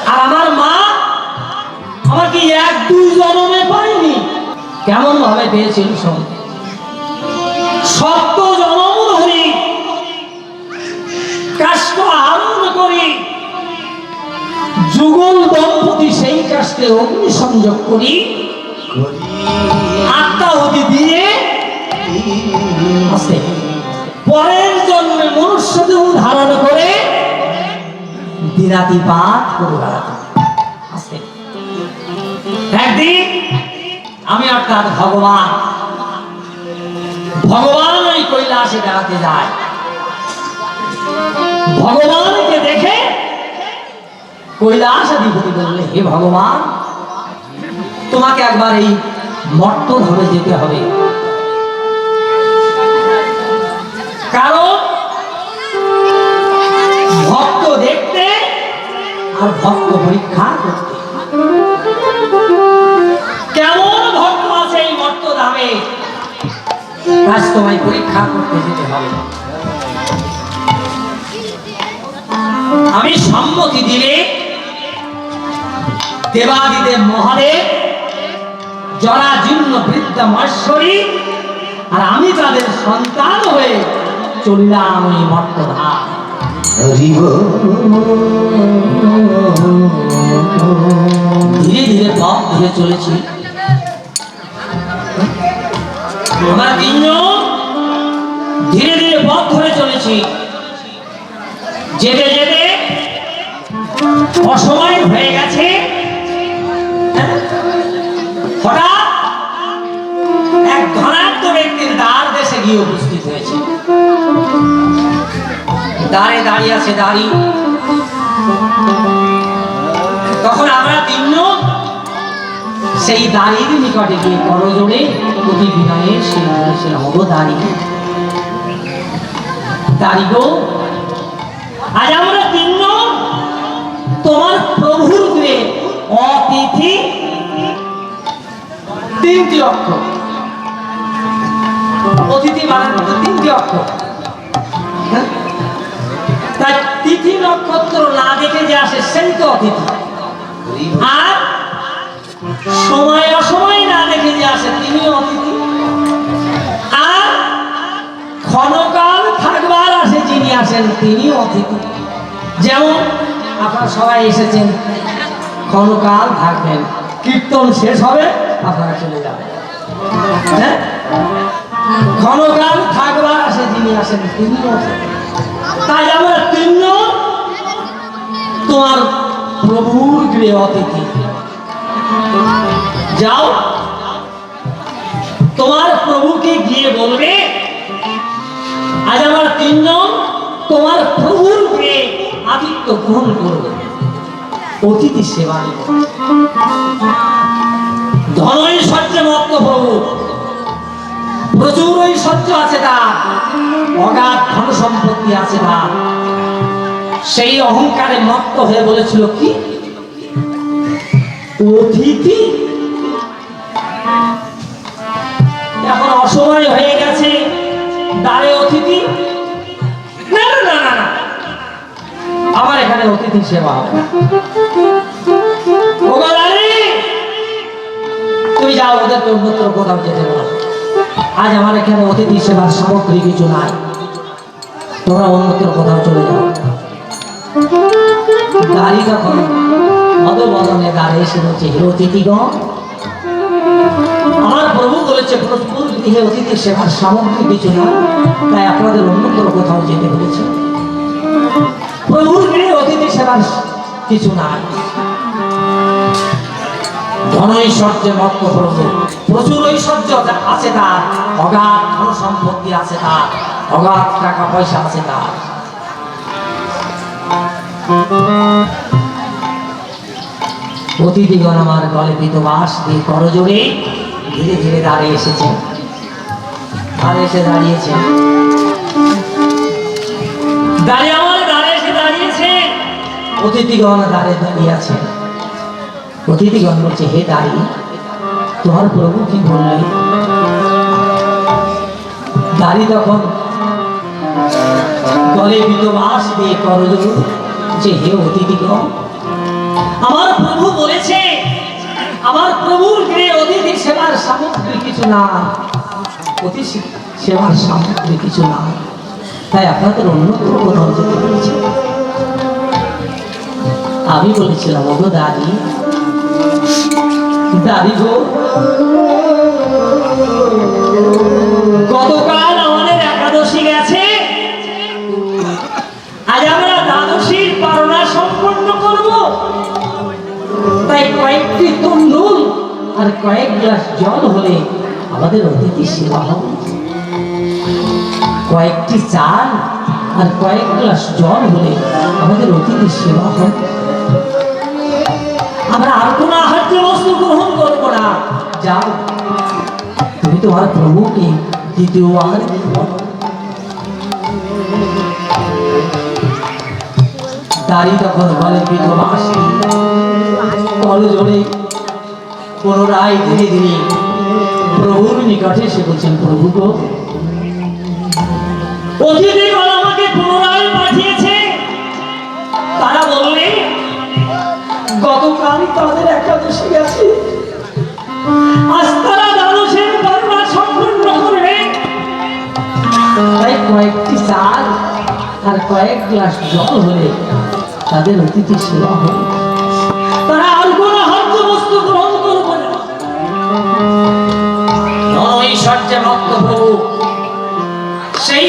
আর আমার মা আমাকে 1-2 জন্মে পাইনি, কেমন ভাবে পেয়েছিল শোন। 7 জন্ম ধরি কাষ্ট আহরণ করি, যুগল দম্পতি সেই কাষ্টে অগ্নি সংযোগ করি, আত্মাহুতি দিয়ে আসে পরের জন্মে মনুষ্য দেহ ধারণ করে দিনাতিপাত করে বেড়াতে আসে। একদিন আমি অর্থাৎ ভগবান ওই কৈলাসে বেড়াতে যায়। ভগবানকে দেখে কৈলাসাধিপতি বললে, হে ভগবান, তোমাকে একবার এই মর্ত ধরে যেতে হবে, কারণ ভক্ত দেখতে আর ভক্ত পরীক্ষা করতে। কেমন ভক্ত আছে এই মর্ত ধামে, আজ তোমায় পরীক্ষা করতে যেতে হবে। আমি সম্মতি দিলে দেবাদিদেব মহাদেব, জরাজীর্ণ বৃদ্ধ মহেশ্বরী আর আমি তাদের সন্তান হয়ে চলিলাম ওই মর্তধাম। ধীরে ধীরে পথ ধরে চলেছি। আমরা 3 জন ধীরে ধীরে পথ ধরে চলেছি। যেতে যেতে অসময় হয়ে গেছে। হঠাৎ এক ধনাঢ্য ব্যক্তির দ্বার দেশে গিয়ে উপস্থিত হয়েছে। দ্বারে দাঁড়িয়ে আছে দাঁড়ি। তখন আমরা 3 জন সেই দাঁড়ির নিকটে গিয়ে করজোড়ে প্রতি বিনয়ে সে হবো দাঁড়ি। দাঁড়ি গো, আজ আমরা 3 জন তোমার প্রভুর গৃহে অতিথি। 3টি অক্ষর অতিথি মানে 3টি অক্ষর। তাই তিথি নক্ষত্র না দেখে যে আসে সেই তো অতিথি, আর সময় অসময় না দেখে যে আসে তিনি অতিথি, আর ক্ষণকাল থাকবার আসে যিনি আসেন তিনি অতিথি। যেমন আপনারা সবাই এসেছেন, ক্ষণকাল থাকবেন, কীর্তন শেষ হবে আপনারা চলে যাবেন। হ্যাঁ, ক্ষণকাল থাকবার আসে যিনি আসেন তিনি অতিথি। তাই আমরা 3 জন তোমার প্রভুর গৃহে অতিথি। যাও, তোমার প্রভুকে গিয়ে বলবে আজ আমরা 3 জন তোমার প্রভুর গৃহে আতিথ্য গ্রহণ করব, অতিথি সেবা নেব। ধনৈশ্বর্যে মত্ত প্রভু, প্রচুর ঐশ্বর্য আছে তার, অগাধ ধন সম্পত্তি আছে তার। সেই অহংকারে মত্ত হয়ে বলেছিল কি, অতিথি। এখন অসময় হয়ে গেছে, দ্বারে অতিথি। না না না না, আমার এখানে অতিথি সেবা হবে। তুমি যাও, ওদের তো অন্যত্র কোথাও যেতে পারো। আজ আমার এখানে অতিথি সেবার সামগ্রী কিছু নাই, তোমরা অন্যত্র কোথাও চলে যাও। গাড়ি তখন মদবদনে দাঁড়িয়ে এসে বলছে, হে অতিথিগণ, আমার প্রভু বলেছে প্রভুর গৃহে অতিথি সেবার সামগ্রী কিছু না, তাই আপনাদের অন্যত্র কোথাও যেতে বলেছে। প্রভুর গৃহে অতিথি সেবার কিছু নাই। ধনৈশ্বর্যে মত্ত প্রভু, প্রচুর ঐশ্বর্য আছে তার, অগাধ ধন সম্পত্তি আছে তার, অগাধ টাকা পয়সা আছে তার। অতিথিগণ আমার গলে পিতবাস দিয়ে করজোড়ে ধীরে ধীরে দাঁড়িয়ে এসেছেন। দাঁড়িয়ে এসে দাঁড়িয়েছেন, দাঁড়িয়ে আমার দাঁড়িয়ে এসে দাঁড়িয়েছে। অতিথিগণ দাঁড়িয়ে দাঁড়িয়ে আছেন। অতিথিগণ বলছে, হে দাঁড়ি, তোমার প্রভু কি বললেন? দাঁড়ি তখন গলে পিতবাস দিয়ে করজোড়ে যে, হে অতিথিগণ, আমার প্রভুর গৃহে অতিথি সেবার সামগ্রী কিছু না, অতিথি সেবার সামগ্রী কিছু না, তাই আপনাদের অন্যত্র কোথাও যেতে বলেছে। আমি বলেছিলাম, ওগো দাদি, দাদি গো, গতকাল আমাদের একাদশী গেছে, আজ আমরা দ্বাদশীর পারণা সম্পন্ন করব, তাই কয়েকটি তন্ডুল আর কয়েক গ্লাস জল হলে আমাদের অতিথি সেবা হবে। কয়েকটি চাল আর কয়েক গ্লাস জল হলে আমাদের অতিথি সেবা হবে। আমরা আর কোনো আহার্য বস্তু গ্রহণ করবো না। যাও, তুমি তোমার প্রভুকে দ্বিতীয় আহার বলো। দাঁড়ি তখন বলে বিধবাসী কল জোরে পুনরায় ধীরে ধীরে প্রভুর নিকটে এসে বলছেন, প্রভু গো, অতিথিগণ আমাকে পুনরায় পাঠিয়েছে। তারা বললে গতকাল তাদের একাদশী গেছে, আজ তারা দ্বাদশের পারণা সম্পূর্ণ করবে, তাই কয়েকটি চাল আর কয়েক গ্লাস জল হলে তাদের অতিথি সেবা হবে। তারা আর কোনো আহার্য বস্তু গ্রহণ করবে না। ঐশ্বর্যে ভক্ত প্রভু সেই